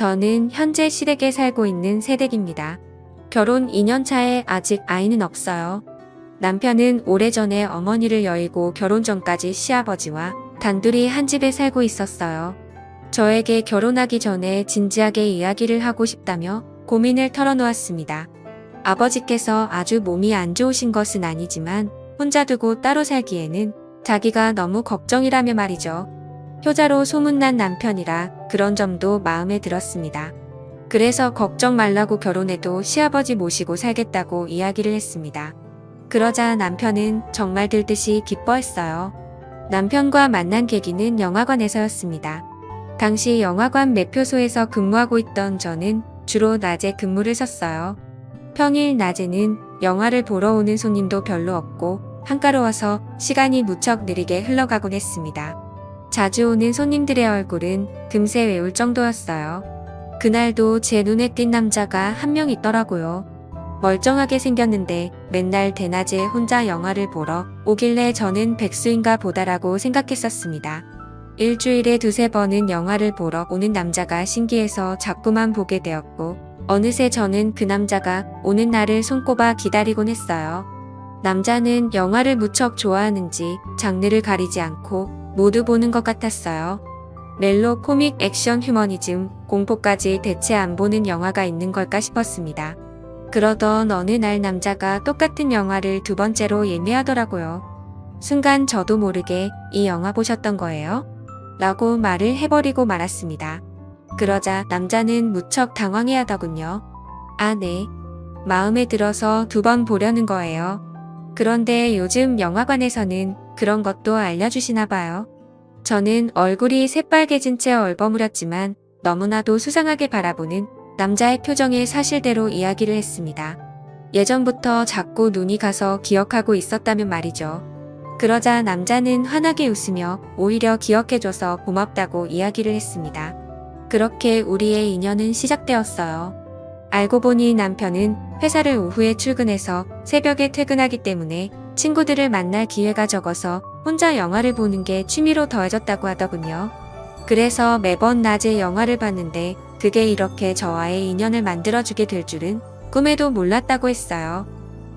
저는 현재 시댁에 살고 있는 새댁입니다. 결혼 2년 차에 아직 아이는 없어요. 남편은 오래전에 어머니를 여의고 결혼 전까지 시아버지와 단둘이 한 집에 살고 있었어요. 저에게 결혼하기 전에 진지하게 이야기를 하고 싶다며 고민을 털어놓았습니다. 아버지께서 아주 몸이 안 좋으신 것은 아니지만 혼자 두고 따로 살기에는 자기가 너무 걱정이라며 말이죠. 효자로 소문난 남편이라 그런 점도 마음에 들었습니다. 그래서 걱정 말라고 결혼해도 시아버지 모시고 살겠다고 이야기를 했습니다. 그러자 남편은 정말 들듯이 기뻐했어요. 남편과 만난 계기는 영화관에서였습니다. 당시 영화관 매표소에서 근무하고 있던 저는 주로 낮에 근무를 섰어요. 평일 낮에는 영화를 보러 오는 손님도 별로 없고 한가로워서 시간이 무척 느리게 흘러가곤 했습니다. 자주 오는 손님들의 얼굴은 금세 외울 정도였어요. 그날도 제 눈에 띈 남자가 한 명 있더라고요. 멀쩡하게 생겼는데 맨날 대낮에 혼자 영화를 보러 오길래 저는 백수인가 보다라고 생각했었습니다. 일주일에 두세 번은 영화를 보러 오는 남자가 신기해서 자꾸만 보게 되었고 어느새 저는 그 남자가 오는 날을 손꼽아 기다리곤 했어요. 남자는 영화를 무척 좋아하는지 장르를 가리지 않고 모두 보는 것 같았어요. 멜로, 코믹, 액션, 휴머니즘, 공포까지 대체 안 보는 영화가 있는 걸까 싶었습니다. 그러던 어느 날 남자가 똑같은 영화를 두 번째로 예매하더라고요. 순간 저도 모르게 이 영화 보셨던 거예요? 라고 말을 해버리고 말았습니다. 그러자 남자는 무척 당황해하더군요. 아, 네. 마음에 들어서 두 번 보려는 거예요. 그런데 요즘 영화관에서는 그런 것도 알려주시나 봐요. 저는 얼굴이 새빨개진 채 얼버무렸지만 너무나도 수상하게 바라보는 남자의 표정에 사실대로 이야기를 했습니다. 예전부터 자꾸 눈이 가서 기억하고 있었다면 말이죠. 그러자 남자는 환하게 웃으며 오히려 기억해줘서 고맙다고 이야기를 했습니다. 그렇게 우리의 인연은 시작되었어요. 알고 보니 남편은 회사를 오후에 출근해서 새벽에 퇴근하기 때문에 친구들을 만날 기회가 적어서 혼자 영화를 보는 게 취미로 더해졌다고 하더군요. 그래서 매번 낮에 영화를 봤는데 그게 이렇게 저와의 인연을 만들어주게 될 줄은 꿈에도 몰랐다고 했어요.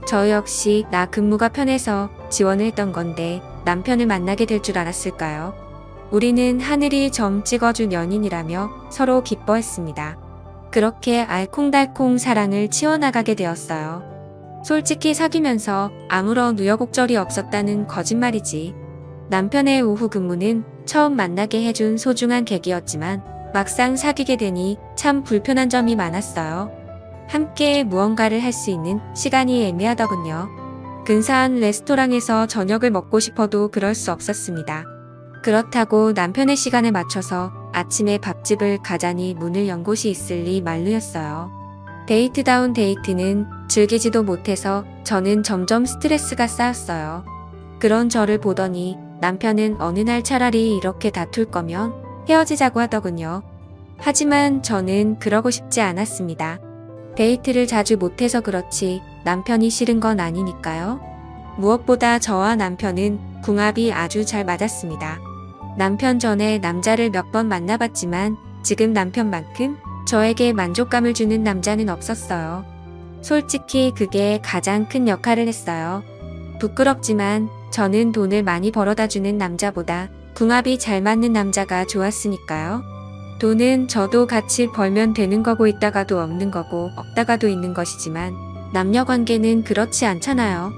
저 역시 나 근무가 편해서 지원을 했던 건데 남편을 만나게 될 줄 알았을까요? 우리는 하늘이 점 찍어준 연인이라며 서로 기뻐했습니다. 그렇게 알콩달콩 사랑을 치워나가게 되었어요. 솔직히 사귀면서 아무런 우여곡절이 없었다는 거짓말이지. 남편의 오후 근무는 처음 만나게 해준 소중한 계기였지만 막상 사귀게 되니 참 불편한 점이 많았어요. 함께 무언가를 할 수 있는 시간이 애매하더군요. 근사한 레스토랑에서 저녁을 먹고 싶어도 그럴 수 없었습니다. 그렇다고 남편의 시간에 맞춰서 아침에 밥집을 가자니 문을 연 곳이 있을 리 만루였어요. 데이트다운 데이트는 즐기지도 못해서 저는 점점 스트레스가 쌓였어요. 그런 저를 보더니 남편은 어느 날 차라리 이렇게 다툴 거면 헤어지자고 하더군요. 하지만 저는 그러고 싶지 않았습니다. 데이트를 자주 못해서 그렇지 남편이 싫은 건 아니니까요. 무엇보다 저와 남편은 궁합이 아주 잘 맞았습니다. 남편 전에 남자를 몇 번 만나봤지만 지금 남편만큼 저에게 만족감을 주는 남자는 없었어요. 솔직히 그게 가장 큰 역할을 했어요. 부끄럽지만 저는 돈을 많이 벌어다 주는 남자보다 궁합이 잘 맞는 남자가 좋았으니까요. 돈은 저도 같이 벌면 되는 거고 있다가도 없는 거고 없다가도 있는 것이지만 남녀 관계는 그렇지 않잖아요.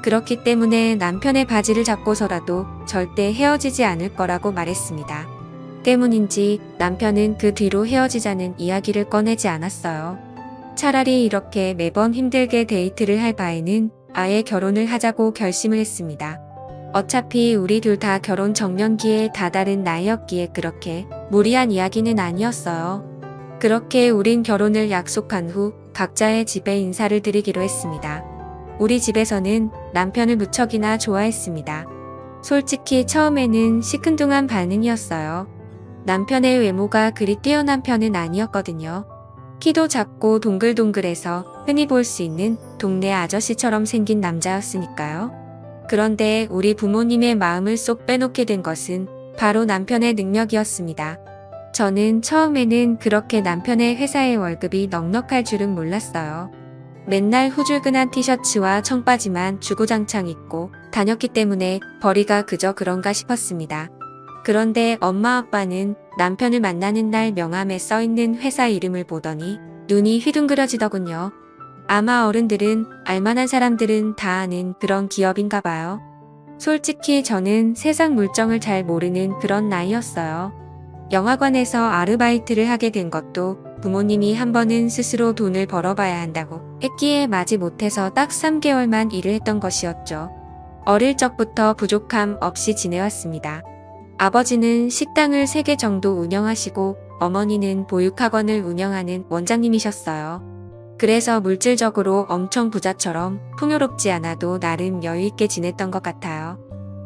그렇기 때문에 남편의 바지를 잡고서라도 절대 헤어지지 않을 거라고 말했습니다. 때문인지 남편은 그 뒤로 헤어지자는 이야기를 꺼내지 않았어요. 차라리 이렇게 매번 힘들게 데이트를 할 바에는 아예 결혼을 하자고 결심을 했습니다. 어차피 우리 둘 다 결혼 정년기에 다다른 나이였기에 그렇게 무리한 이야기는 아니었어요. 그렇게 우린 결혼을 약속한 후 각자의 집에 인사를 드리기로 했습니다. 우리 집에서는 남편을 무척이나 좋아했습니다. 솔직히 처음에는 시큰둥한 반응이었어요. 남편의 외모가 그리 뛰어난 편은 아니었거든요. 키도 작고 동글동글해서 흔히 볼 수 있는 동네 아저씨처럼 생긴 남자였으니까요. 그런데 우리 부모님의 마음을 쏙 빼놓게 된 것은 바로 남편의 능력이었습니다. 저는 처음에는 그렇게 남편의 회사의 월급이 넉넉할 줄은 몰랐어요. 맨날 후줄근한 티셔츠와 청바지만 주구장창 입고 다녔기 때문에 벌이가 그저 그런가 싶었습니다. 그런데 엄마 아빠는 남편을 만나는 날 명함에 써있는 회사 이름을 보더니 눈이 휘둥그려지더군요. 아마 어른들은 알만한 사람들은 다 아는 그런 기업인가 봐요. 솔직히 저는 세상 물정을 잘 모르는 그런 나이였어요. 영화관에서 아르바이트를 하게 된 것도 부모님이 한 번은 스스로 돈을 벌어봐야 한다고 했기에 마지 못해서 딱 3개월만 일을 했던 것이었죠. 어릴 적부터 부족함 없이 지내왔습니다. 아버지는 식당을 3개 정도 운영하시고 어머니는 보육학원을 운영하는 원장님이셨어요. 그래서 물질적으로 엄청 부자처럼 풍요롭지 않아도 나름 여유있게 지냈던 것 같아요.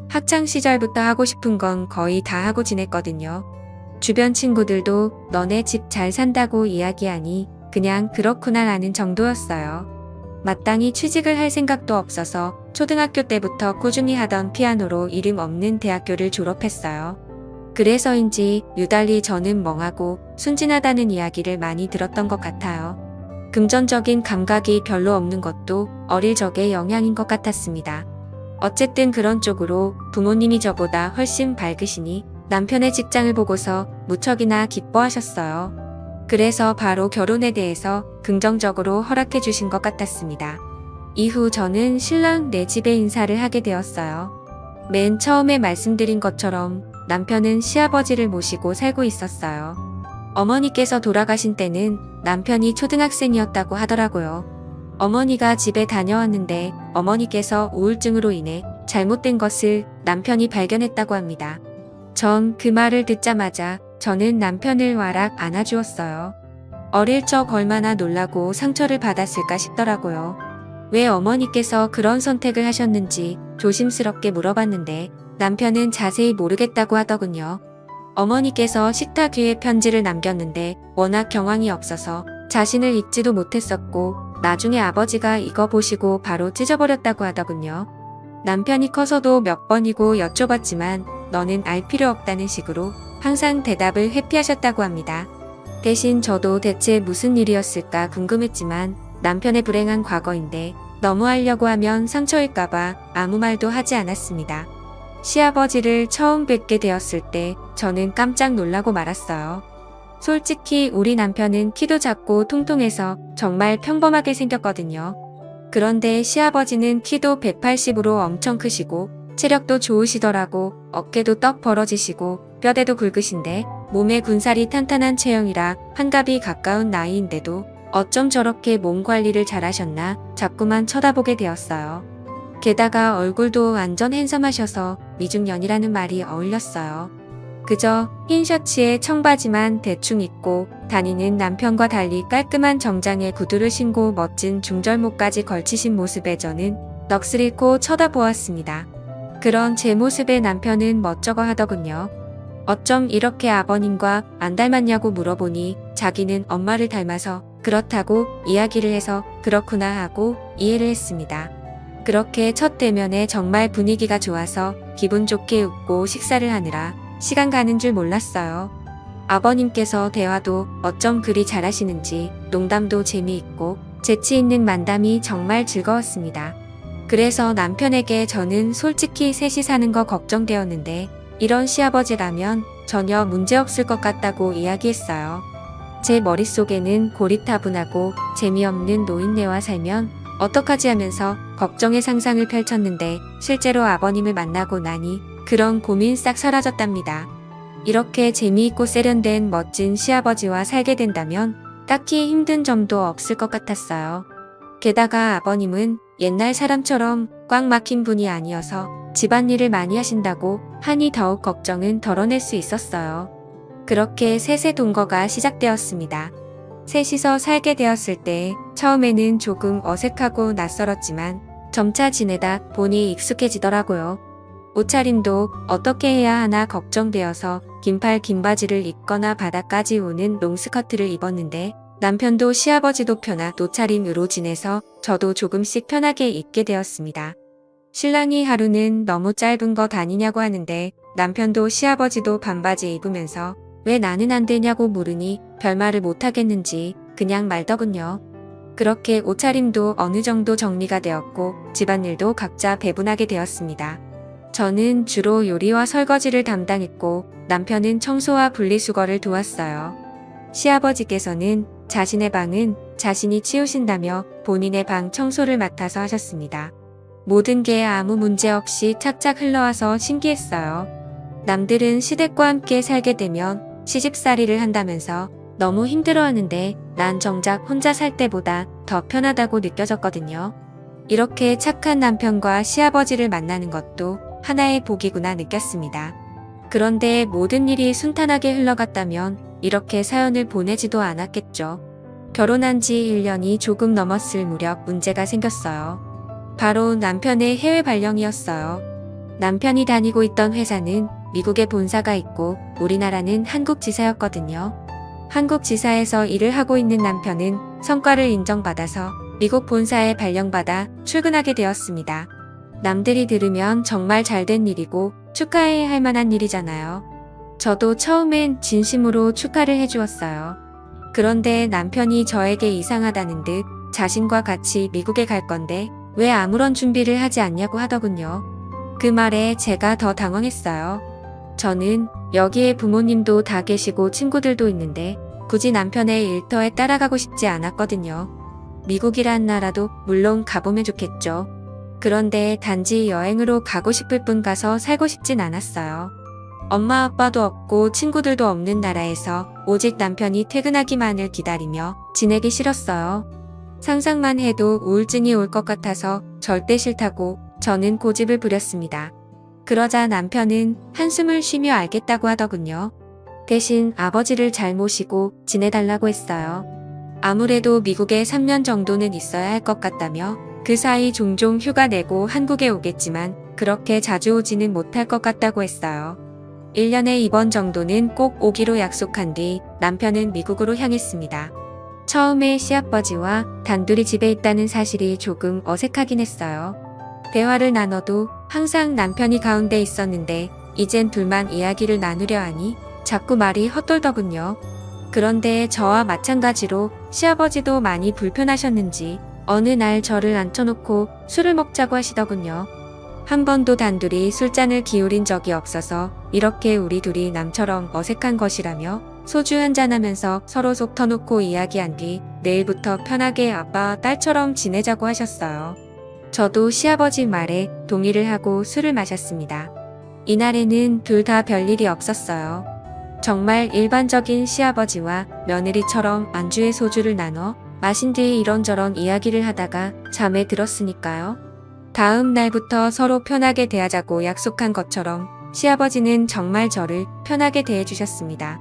학창 시절부터 하고 싶은 건 거의 다 하고 지냈거든요. 주변 친구들도 너네 집 잘 산다고 이야기하니 그냥 그렇구나 라는 정도였어요. 마땅히 취직을 할 생각도 없어서 초등학교 때부터 꾸준히 하던 피아노로 이름 없는 대학교를 졸업했어요. 그래서인지 유달리 저는 멍하고 순진하다는 이야기를 많이 들었던 것 같아요. 금전적인 감각이 별로 없는 것도 어릴 적의 영향인 것 같았습니다. 어쨌든 그런 쪽으로 부모님이 저보다 훨씬 밝으시니 남편의 직장을 보고서 무척이나 기뻐하셨어요. 그래서 바로 결혼에 대해서 긍정적으로 허락해 주신 것 같았습니다. 이후 저는 신랑 네 집에 인사를 하게 되었어요. 맨 처음에 말씀드린 것처럼 남편은 시아버지를 모시고 살고 있었어요. 어머니께서 돌아가신 때는 남편이 초등학생이었다고 하더라고요. 어머니가 집에 다녀왔는데 어머니께서 우울증으로 인해 잘못된 것을 남편이 발견했다고 합니다. 전 그 말을 듣자마자 저는 남편을 와락 안아주었어요. 어릴 적 얼마나 놀라고 상처를 받았을까 싶더라고요. 왜 어머니께서 그런 선택을 하셨는지 조심스럽게 물어봤는데 남편은 자세히 모르겠다고 하더군요. 어머니께서 식탁 위에 편지를 남겼는데 워낙 경황이 없어서 자신을 읽지도 못했었고 나중에 아버지가 이거 보시고 바로 찢어버렸다고 하더군요. 남편이 커서도 몇 번이고 여쭤봤지만 너는 알 필요 없다는 식으로 항상 대답을 회피하셨다고 합니다. 대신 저도 대체 무슨 일이었을까 궁금했지만 남편의 불행한 과거인데 너무 알려고 하면 상처일까봐 아무 말도 하지 않았습니다. 시아버지를 처음 뵙게 되었을 때 저는 깜짝 놀라고 말았어요. 솔직히 우리 남편은 키도 작고 통통해서 정말 평범하게 생겼거든요. 그런데 시아버지는 키도 180으로 엄청 크시고 체력도 좋으시더라고. 어깨도 떡 벌어지시고 뼈대도 굵으신데 몸에 군살이 탄탄한 체형이라 한갑이 가까운 나이인데도 어쩜 저렇게 몸 관리를 잘하셨나 자꾸만 쳐다보게 되었어요. 게다가 얼굴도 완전 핸섬하셔서 미중년이라는 말이 어울렸어요. 그저 흰 셔츠에 청바지만 대충 입고 다니는 남편과 달리 깔끔한 정장에 구두를 신고 멋진 중절모까지 걸치신 모습에 저는 넋을 잃고 쳐다보았습니다. 그런 제 모습에 남편은 멋쩍어 하더군요. 어쩜 이렇게 아버님과 안 닮았냐고 물어보니 자기는 엄마를 닮아서 그렇다고 이야기를 해서 그렇구나 하고 이해를 했습니다. 그렇게 첫 대면에 정말 분위기가 좋아서 기분 좋게 웃고 식사를 하느라 시간 가는 줄 몰랐어요. 아버님께서 대화도 어쩜 그리 잘하시는지 농담도 재미있고 재치 있는 만담이 정말 즐거웠습니다. 그래서 남편에게 저는 솔직히 셋이 사는 거 걱정되었는데 이런 시아버지라면 전혀 문제없을 것 같다고 이야기했어요. 제 머릿속에는 고리타분하고 재미없는 노인네와 살면 어떡하지 하면서 걱정의 상상을 펼쳤는데 실제로 아버님을 만나고 나니 그런 고민 싹 사라졌답니다. 이렇게 재미있고 세련된 멋진 시아버지와 살게 된다면 딱히 힘든 점도 없을 것 같았어요. 게다가 아버님은 옛날 사람처럼 꽉 막힌 분이 아니어서 집안일을 많이 하신다고 하니 더욱 걱정은 덜어낼 수 있었어요. 그렇게 셋의 동거가 시작되었습니다. 셋이서 살게 되었을 때 처음에는 조금 어색하고 낯설었지만 점차 지내다 보니 익숙해지더라고요. 옷차림도 어떻게 해야 하나 걱정되어서 긴팔 긴 바지를 입거나 바닥까지 오는 롱스커트를 입었는데 남편도 시아버지도 편한 옷차림으로 지내서 저도 조금씩 편하게 입게 되었습니다. 신랑이 하루는 너무 짧은 거 다니냐고 하는데 남편도 시아버지도 반바지 입으면서 왜 나는 안 되냐고 물으니 별말을 못하겠는지 그냥 말더군요. 그렇게 옷차림도 어느 정도 정리가 되었고 집안일도 각자 배분하게 되었습니다. 저는 주로 요리와 설거지를 담당했고 남편은 청소와 분리수거를 도왔어요. 시아버지께서는 자신의 방은 자신이 치우신다며 본인의 방 청소를 맡아서 하셨습니다. 모든 게 아무 문제 없이 착착 흘러와서 신기했어요. 남들은 시댁과 함께 살게 되면 시집살이를 한다면서 너무 힘들어하는데 난 정작 혼자 살 때보다 더 편하다고 느껴졌거든요. 이렇게 착한 남편과 시아버지를 만나는 것도 하나의 복이구나 느꼈습니다. 그런데 모든 일이 순탄하게 흘러갔다면 이렇게 사연을 보내지도 않았겠죠. 결혼한 지 1년이 조금 넘었을 무렵 문제가 생겼어요. 바로 남편의 해외 발령이었어요. 남편이 다니고 있던 회사는 미국에 본사가 있고 우리나라는 한국 지사였거든요. 한국 지사에서 일을 하고 있는 남편은 성과를 인정받아서 미국 본사에 발령받아 출근하게 되었습니다. 남들이 들으면 정말 잘된 일이고 축하해야 할 만한 일이잖아요. 저도 처음엔 진심으로 축하를 해주었어요. 그런데 남편이 저에게 이상하다는 듯 자신과 같이 미국에 갈 건데 왜 아무런 준비를 하지 않냐고 하더군요. 그 말에 제가 더 당황했어요. 저는 여기에 부모님도 다 계시고 친구들도 있는데 굳이 남편의 일터에 따라가고 싶지 않았거든요. 미국이란 나라도 물론 가보면 좋겠죠. 그런데 단지 여행으로 가고 싶을 뿐 가서 살고 싶진 않았어요. 엄마 아빠도 없고 친구들도 없는 나라에서 오직 남편이 퇴근하기만을 기다리며 지내기 싫었어요. 상상만 해도 우울증이 올 것 같아서 절대 싫다고 저는 고집을 부렸습니다. 그러자 남편은 한숨을 쉬며 알겠다고 하더군요. 대신 아버지를 잘 모시고 지내달라고 했어요. 아무래도 미국에 3년 정도는 있어야 할 것 같다며 그 사이 종종 휴가 내고 한국에 오겠지만 그렇게 자주 오지는 못할 것 같다고 했어요. 1년에 2번 정도는 꼭 오기로 약속한 뒤 남편은 미국으로 향했습니다. 처음에 시아버지와 단둘이 집에 있다는 사실이 조금 어색하긴 했어요. 대화를 나눠도 항상 남편이 가운데 있었는데 이젠 둘만 이야기를 나누려 하니 자꾸 말이 헛돌더군요. 그런데 저와 마찬가지로 시아버지도 많이 불편하셨는지 어느 날 저를 앉혀놓고 술을 먹자고 하시더군요. 한 번도 단둘이 술잔을 기울인 적이 없어서 이렇게 우리 둘이 남처럼 어색한 것이라며 소주 한잔하면서 서로 속 터놓고 이야기한 뒤 내일부터 편하게 아빠와 딸처럼 지내자고 하셨어요. 저도 시아버지 말에 동의를 하고 술을 마셨습니다. 이날에는 둘 다 별일이 없었어요. 정말 일반적인 시아버지와 며느리처럼 안주에 소주를 나눠 마신 뒤 이런저런 이야기를 하다가 잠에 들었으니까요. 다음 날부터 서로 편하게 대하자고 약속한 것처럼 시아버지는 정말 저를 편하게 대해주셨습니다.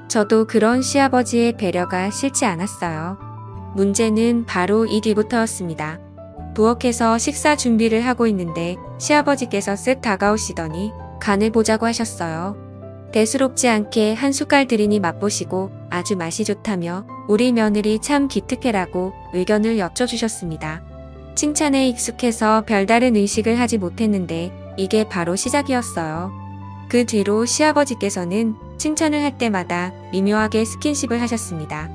저도 그런 시아버지의 배려가 싫지 않았어요. 문제는 바로 이 뒤부터였습니다. 부엌에서 식사 준비를 하고 있는데 시아버지께서 쓱 다가오시더니 간을 보자고 하셨어요. 대수롭지 않게 한 숟갈 들이니 맛보시고 아주 맛이 좋다며 우리 며느리 참 기특해라고 의견을 여쭤주셨습니다. 칭찬에 익숙해서 별다른 의식을 하지 못했는데 이게 바로 시작이었어요. 그 뒤로 시아버지께서는 칭찬을 할 때마다 미묘하게 스킨십을 하셨습니다.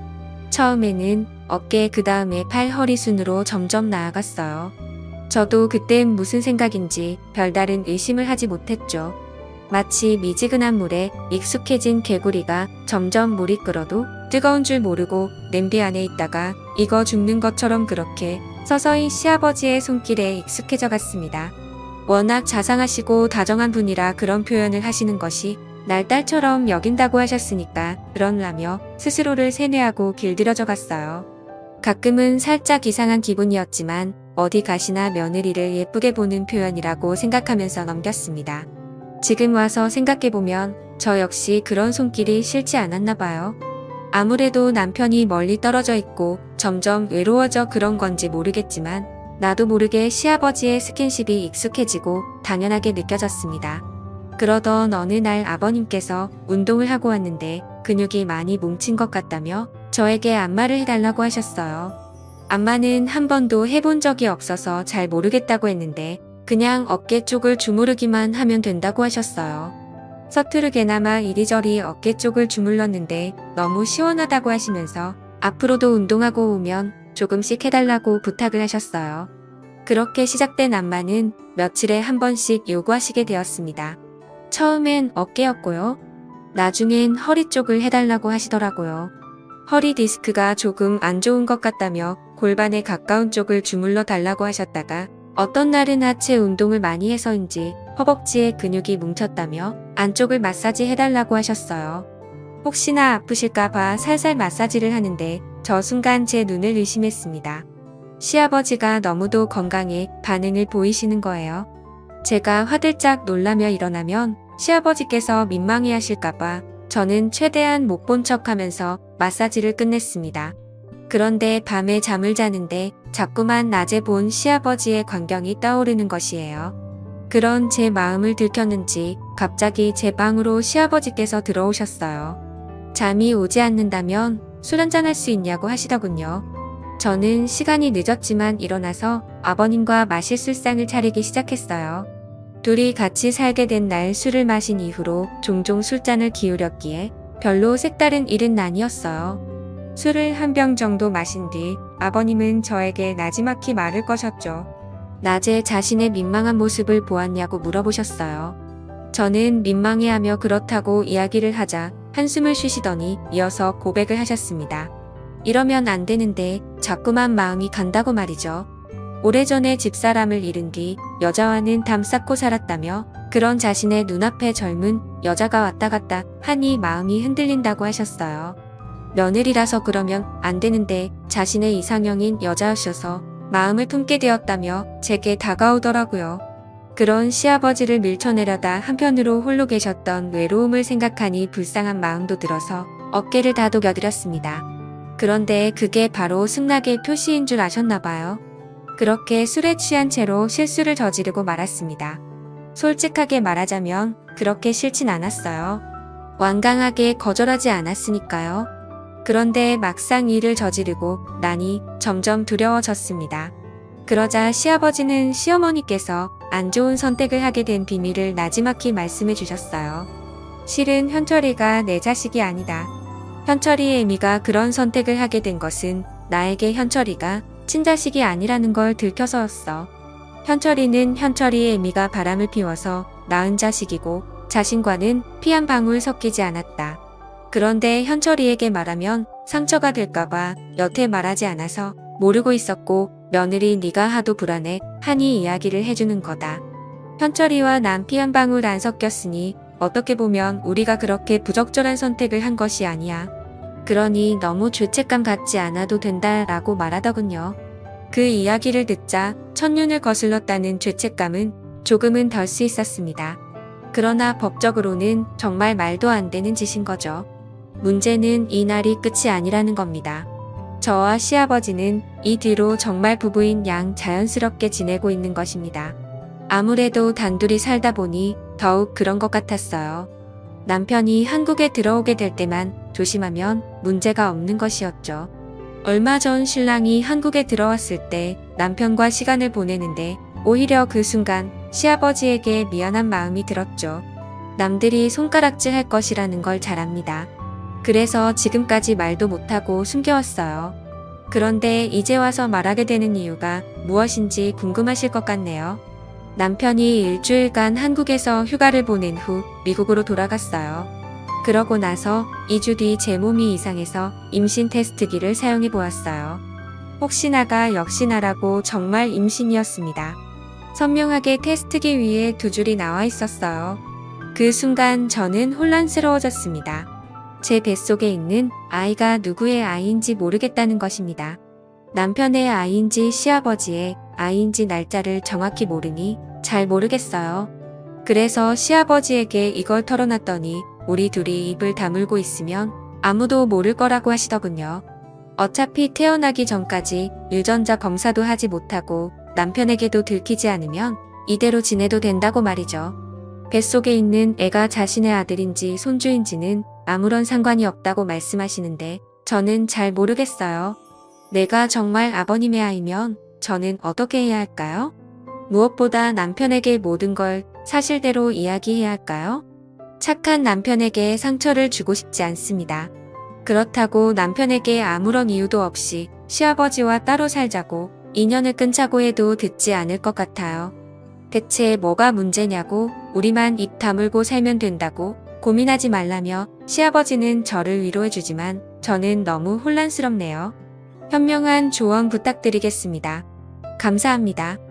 처음에는 어깨 그 다음에 팔 허리 순으로 점점 나아갔어요. 저도 그땐 무슨 생각인지 별다른 의심을 하지 못했죠. 마치 미지근한 물에 익숙해진 개구리가 점점 물이 끓어도 뜨거운 줄 모르고 냄비 안에 있다가 익어 죽는 것처럼 그렇게 서서히 시아버지의 손길에 익숙해져 갔습니다. 워낙 자상하시고 다정한 분이라 그런 표현을 하시는 것이 날 딸처럼 여긴다고 하셨으니까 그런라며 스스로를 세뇌하고 길들여져 갔어요. 가끔은 살짝 이상한 기분이었지만 어디 가시나 며느리를 예쁘게 보는 표현이라고 생각하면서 넘겼습니다. 지금 와서 생각해보면 저 역시 그런 손길이 싫지 않았나 봐요. 아무래도 남편이 멀리 떨어져 있고 점점 외로워져 그런 건지 모르겠지만 나도 모르게 시아버지의 스킨십이 익숙해지고 당연하게 느껴졌습니다. 그러던 어느 날 아버님께서 운동을 하고 왔는데 근육이 많이 뭉친 것 같다며 저에게 안마를 해달라고 하셨어요. 안마는 한 번도 해본 적이 없어서 잘 모르겠다고 했는데 그냥 어깨 쪽을 주무르기만 하면 된다고 하셨어요. 서투르게나마 이리저리 어깨 쪽을 주물렀는데 너무 시원하다고 하시면서 앞으로도 운동하고 오면 조금씩 해달라고 부탁을 하셨어요. 그렇게 시작된 안마는 며칠에 한 번씩 요구하시게 되었습니다. 처음엔 어깨였고요. 나중엔 허리 쪽을 해달라고 하시더라고요. 허리 디스크가 조금 안 좋은 것 같다며 골반에 가까운 쪽을 주물러 달라고 하셨다가 어떤 날은 하체 운동을 많이 해서인지 허벅지에 근육이 뭉쳤다며 안쪽을 마사지 해달라고 하셨어요. 혹시나 아프실까봐 살살 마사지를 하는데 저 순간 제 눈을 의심했습니다. 시아버지가 너무도 건강에 반응을 보이시는 거예요. 제가 화들짝 놀라며 일어나면 시아버지께서 민망해 하실까봐 저는 최대한 못 본 척하면서 마사지를 끝냈습니다. 그런데 밤에 잠을 자는데 자꾸만 낮에 본 시아버지의 광경이 떠오르는 것이에요. 그런 제 마음을 들켰는지 갑자기 제 방으로 시아버지께서 들어오셨어요. 잠이 오지 않는다면 술 한잔 할 수 있냐고 하시더군요. 저는 시간이 늦었지만 일어나서 아버님과 마실 술상을 차리기 시작했어요. 둘이 같이 살게 된 날 술을 마신 이후로 종종 술잔을 기울였기에 별로 색다른 일은 아니었어요. 술을 한 병 정도 마신 뒤 아버님은 저에게 나지막히 말을 거셨죠. 낮에 자신의 민망한 모습을 보았냐고 물어보셨어요. 저는 민망해하며 그렇다고 이야기를 하자 한숨을 쉬시더니 이어서 고백을 하셨습니다. 이러면 안 되는데 자꾸만 마음이 간다고 말이죠. 오래전에 집사람을 잃은 뒤 여자와는 담 쌓고 살았다며 그런 자신의 눈앞에 젊은 여자가 왔다 갔다 하니 마음이 흔들린다고 하셨어요. 며느리라서 그러면 안 되는데 자신의 이상형인 여자였어서 마음을 품게 되었다며 제게 다가오더라고요. 그런 시아버지를 밀쳐내려다 한편으로 홀로 계셨던 외로움을 생각하니 불쌍한 마음도 들어서 어깨를 다독여드렸습니다. 그런데 그게 바로 승낙의 표시인 줄 아셨나 봐요. 그렇게 술에 취한 채로 실수를 저지르고 말았습니다. 솔직하게 말하자면 그렇게 싫진 않았어요. 완강하게 거절하지 않았으니까요. 그런데 막상 일을 저지르고 나니 점점 두려워졌습니다. 그러자 시아버지는 시어머니께서 안 좋은 선택을 하게 된 비밀을 나지막히 말씀해 주셨어요. 실은 현철이가 내 자식이 아니다. 현철이의 애미가 그런 선택을 하게 된 것은 나에게 현철이가 친자식이 아니라는 걸 들켜서였어. 현철이는 현철이의 애미가 바람을 피워서 낳은 자식이고 자신과는 피 한 방울 섞이지 않았다. 그런데 현철이에게 말하면 상처가 될까봐 여태 말하지 않아서 모르고 있었고 며느리 네가 하도 불안해 하니 이야기를 해주는 거다. 현철이와 난 피 한 방울 안 섞였으니 어떻게 보면 우리가 그렇게 부적절한 선택을 한 것이 아니야. 그러니 너무 죄책감 갖지 않아도 된다라고 말하더군요. 그 이야기를 듣자 첫눈을 거슬렀다는 죄책감은 조금은 덜 수 있었습니다. 그러나 법적으로는 정말 말도 안 되는 짓인 거죠. 문제는 이 날이 끝이 아니라는 겁니다. 저와 시아버지는 이 뒤로 정말 부부인 양 자연스럽게 지내고 있는 것입니다. 아무래도 단둘이 살다 보니 더욱 그런 것 같았어요. 남편이 한국에 들어오게 될 때만 조심하면 문제가 없는 것이었죠. 얼마 전 신랑이 한국에 들어왔을 때 남편과 시간을 보내는데 오히려 그 순간 시아버지에게 미안한 마음이 들었죠. 남들이 손가락질 할 것이라는 걸 잘 압니다. 그래서 지금까지 말도 못하고 숨겨왔어요. 그런데 이제 와서 말하게 되는 이유가 무엇인지 궁금하실 것 같네요. 남편이 일주일간 한국에서 휴가를 보낸 후 미국으로 돌아갔어요. 그러고 나서 2주 뒤 제 몸이 이상해서 임신 테스트기를 사용해 보았어요. 혹시나가 역시나라고 정말 임신이었습니다. 선명하게 테스트기 위에 두 줄이 나와 있었어요. 그 순간 저는 혼란스러워졌습니다. 제 뱃속에 있는 아이가 누구의 아이인지 모르겠다는 것입니다. 남편의 아이인지 시아버지의 아이인지 날짜를 정확히 모르니 잘 모르겠어요. 그래서 시아버지에게 이걸 털어놨더니 우리 둘이 입을 다물고 있으면 아무도 모를 거라고 하시더군요. 어차피 태어나기 전까지 유전자 검사도 하지 못하고 남편에게도 들키지 않으면 이대로 지내도 된다고 말이죠. 뱃속에 있는 애가 자신의 아들인지 손주인지는 아무런 상관이 없다고 말씀하시는데 저는 잘 모르겠어요. 내가 정말 아버님의 아이면 저는 어떻게 해야 할까요? 무엇보다 남편에게 모든 걸 사실대로 이야기해야 할까요? 착한 남편에게 상처를 주고 싶지 않습니다. 그렇다고 남편에게 아무런 이유도 없이 시아버지와 따로 살자고 인연을 끊자고 해도 듣지 않을 것 같아요. 대체 뭐가 문제냐고 우리만 입 다물고 살면 된다고 고민하지 말라며 시아버지는 저를 위로해주지만 저는 너무 혼란스럽네요. 현명한 조언 부탁드리겠습니다. 감사합니다.